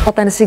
Potensi.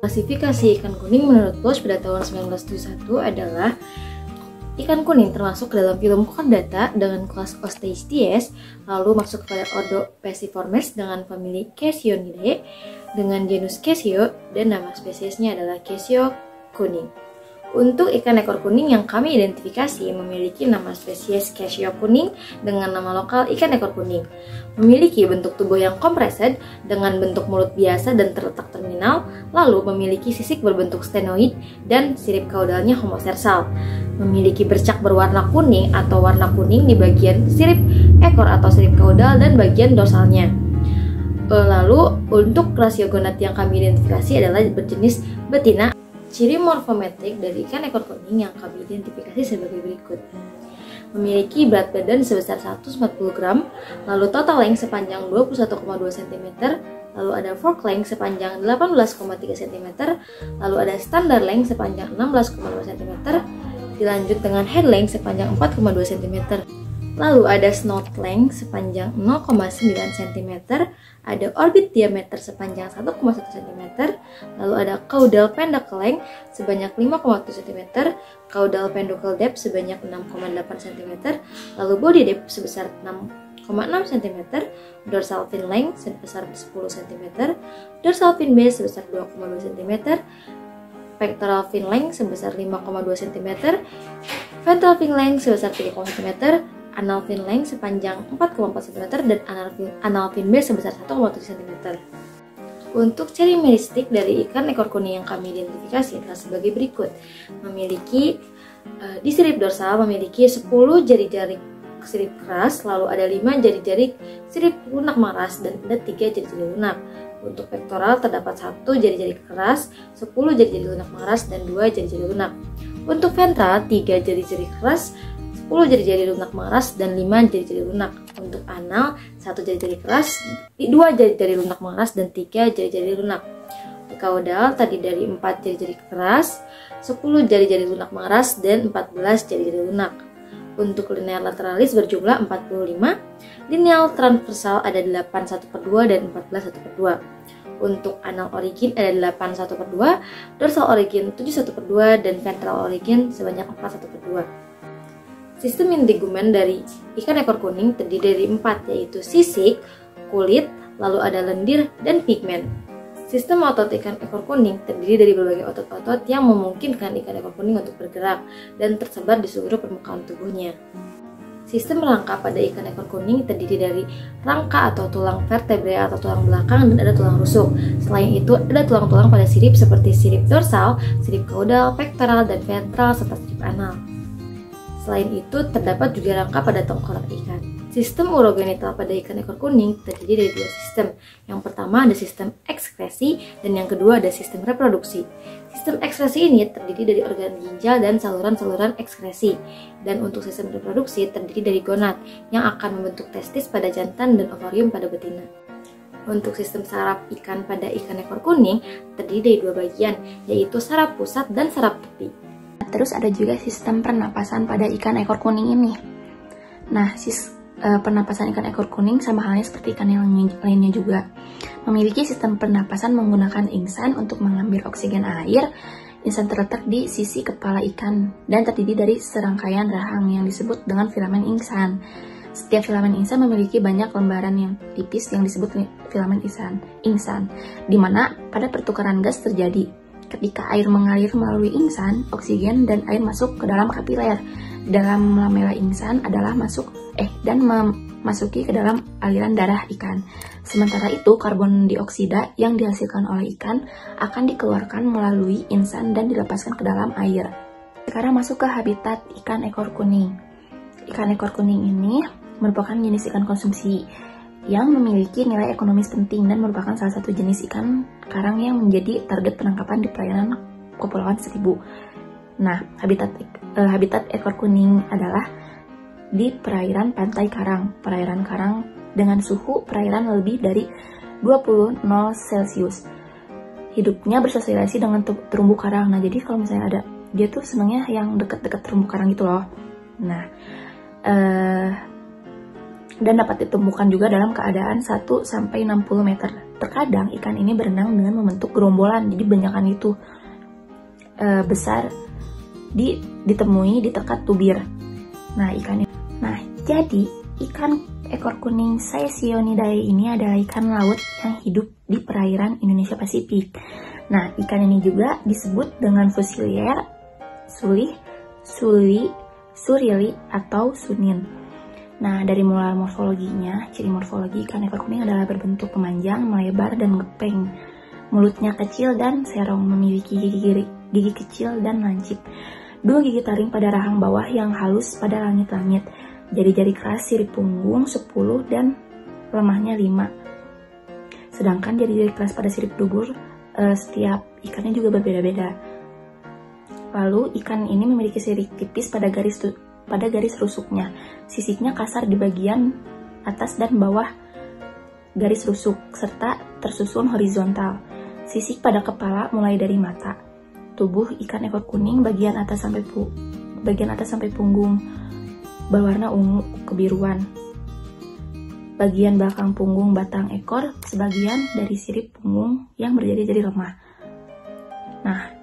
Klasifikasi ikan kuning menurut Bloch pada tahun 1971 adalah ikan kuning termasuk ke dalam film Chordata dengan kelas Osteichthyes, lalu masuk pada ordo Pesiformes dengan famili Casionidae dengan genus Casio dan nama spesiesnya adalah Casio kuning. Untuk ikan ekor kuning yang kami identifikasi memiliki nama spesies Casio kuning dengan nama lokal ikan ekor kuning. Memiliki bentuk tubuh yang kompresed dengan bentuk mulut biasa dan terletak terminal, lalu memiliki sisik berbentuk stenoid dan sirip kaudalnya homosersal. Memiliki bercak berwarna kuning atau warna kuning di bagian sirip ekor atau sirip kaudal dan bagian dorsalnya. Lalu untuk rasiogonat yang kami identifikasi adalah berjenis betina. Ciri morfometrik dari ikan ekor kuning yang kami identifikasi sebagai berikut. memiliki berat badan sebesar 140 gram, lalu total length sepanjang 21,2 cm, lalu ada fork length sepanjang 18,3 cm, lalu ada standard length sepanjang 16,2 cm, dilanjut dengan head length sepanjang 4,2 cm. Lalu ada snout length sepanjang 0,9 cm, ada orbit diameter sepanjang 1,1 cm, lalu ada caudal pentacle length sebanyak 5,1 cm, caudal pentacle depth sebanyak 6,8 cm, lalu body depth sebesar 6,6 cm, dorsal fin length sebesar 10 cm, dorsal fin base sebesar 2,2 cm, pectoral fin length sebesar 5,2 cm, ventral fin length sebesar 3 cm, anal fin length sepanjang 4,4 cm, dan anal fin base sebesar 1,7 cm. Untuk ciri meristik dari ikan ekor kuning yang kami identifikasi adalah sebagai berikut. Memiliki di sirip dorsal memiliki 10 jari-jari sirip keras, lalu ada 5 jari-jari sirip lunak maras, dan ada 3 jari-jari lunak. Untuk pektoral terdapat 1 jari-jari keras, 10 jari-jari lunak maras, dan 2 jari-jari lunak. Untuk ventral 3 jari-jari keras, 10 jari-jari lunak maras, dan 5 jari-jari lunak. Untuk anal 1 jari-jari keras, 2 jari-jari lunak maras, dan 3 jari-jari lunak. Untuk caudal tadi dari 4 jari-jari keras, 10 jari-jari lunak maras, dan 14 jari-jari lunak. Untuk linear lateralis berjumlah 45, linear transversal ada 8 1/2 dan 14 1/2. Untuk anal origin ada 8 1/2, dorsal origin 7 1/2, dan ventral origin sebanyak 4 1/2. Sistem integumen dari ikan ekor kuning terdiri dari 4, yaitu sisik, kulit, lalu ada lendir, dan pigmen. Sistem otot ikan ekor kuning terdiri dari berbagai otot-otot yang memungkinkan ikan ekor kuning untuk bergerak dan tersebar di seluruh permukaan tubuhnya. Sistem rangka pada ikan ekor kuning terdiri dari rangka atau tulang vertebre atau tulang belakang, dan ada tulang rusuk. Selain itu, ada tulang-tulang pada sirip seperti sirip dorsal, sirip caudal, pektoral, dan ventral, serta sirip anal. Selain itu, terdapat juga rangka pada tengkorak ikan. Sistem urogenital pada ikan ekor kuning terdiri dari 2 sistem. Yang pertama ada sistem ekskresi, dan yang kedua ada sistem reproduksi. Sistem ekskresi ini terdiri dari organ ginjal dan saluran-saluran ekskresi. Dan untuk sistem reproduksi terdiri dari gonad, yang akan membentuk testis pada jantan dan ovarium pada betina. Untuk sistem saraf ikan pada ikan ekor kuning terdiri dari 2 bagian, yaitu saraf pusat dan saraf tepi. Terus ada juga sistem pernapasan pada ikan ekor kuning ini. Nah, pernapasan ikan ekor kuning sama halnya seperti ikan yang lainnya juga. Memiliki sistem pernapasan menggunakan ingsan untuk mengambil oksigen air. Ingsan terletak di sisi kepala ikan dan terdiri dari serangkaian rahang yang disebut dengan filamen ingsan. Setiap filamen ingsan memiliki banyak lembaran yang tipis yang disebut filamen ingsan, di mana pada pertukaran gas terjadi. Ketika air mengalir melalui ingsan, oksigen dan air masuk ke dalam kapiler. Dalam lamela ingsan adalah memasuki ke dalam aliran darah ikan. Sementara itu, karbon dioksida yang dihasilkan oleh ikan akan dikeluarkan melalui ingsan dan dilepaskan ke dalam air. Sekarang masuk ke habitat ikan ekor kuning. Ikan ekor kuning ini merupakan jenis ikan konsumsi yang memiliki nilai ekonomis penting dan merupakan salah satu jenis ikan karang yang menjadi target penangkapan di perairan Kepulauan Seribu. Nah, habitat ekor kuning adalah di perairan pantai karang. Perairan karang dengan suhu perairan lebih dari 20 Celcius. Hidupnya bersosialisasi dengan terumbu karang. Nah, jadi kalau misalnya ada, dia tuh senangnya yang dekat-dekat terumbu karang gitu loh. Nah, dan dapat ditemukan juga dalam keadaan 1-60 meter. Terkadang ikan ini berenang dengan membentuk gerombolan, jadi banyakan itu besar ditemui di dekat tubir. Nah, jadi ikan ekor kuning Scionidae ini adalah ikan laut yang hidup di perairan Indonesia Pasifik. Nah, ikan ini juga disebut dengan fusilier, surili, atau sunin. Nah, dari mulai morfologinya, ciri morfologi ikan ekor kuning adalah berbentuk memanjang, melebar, dan gepeng. Mulutnya kecil dan serong, memiliki gigi kecil dan lancip. 2 gigi taring pada rahang bawah yang halus pada langit-langit. Jari-jari keras sirip punggung 10 dan lemahnya 5. Sedangkan jari-jari keras pada sirip dubur setiap ikannya juga berbeda-beda. Lalu, ikan ini memiliki sirip tipis pada garis pada garis rusuknya. Sisiknya kasar di bagian atas dan bawah garis rusuk, serta tersusun horizontal. Sisik pada kepala mulai dari mata. Tubuh ikan ekor kuning bagian atas sampai punggung berwarna ungu kebiruan. Bagian belakang punggung batang ekor sebagian dari sirip punggung yang berjari-jari lemah. Nah,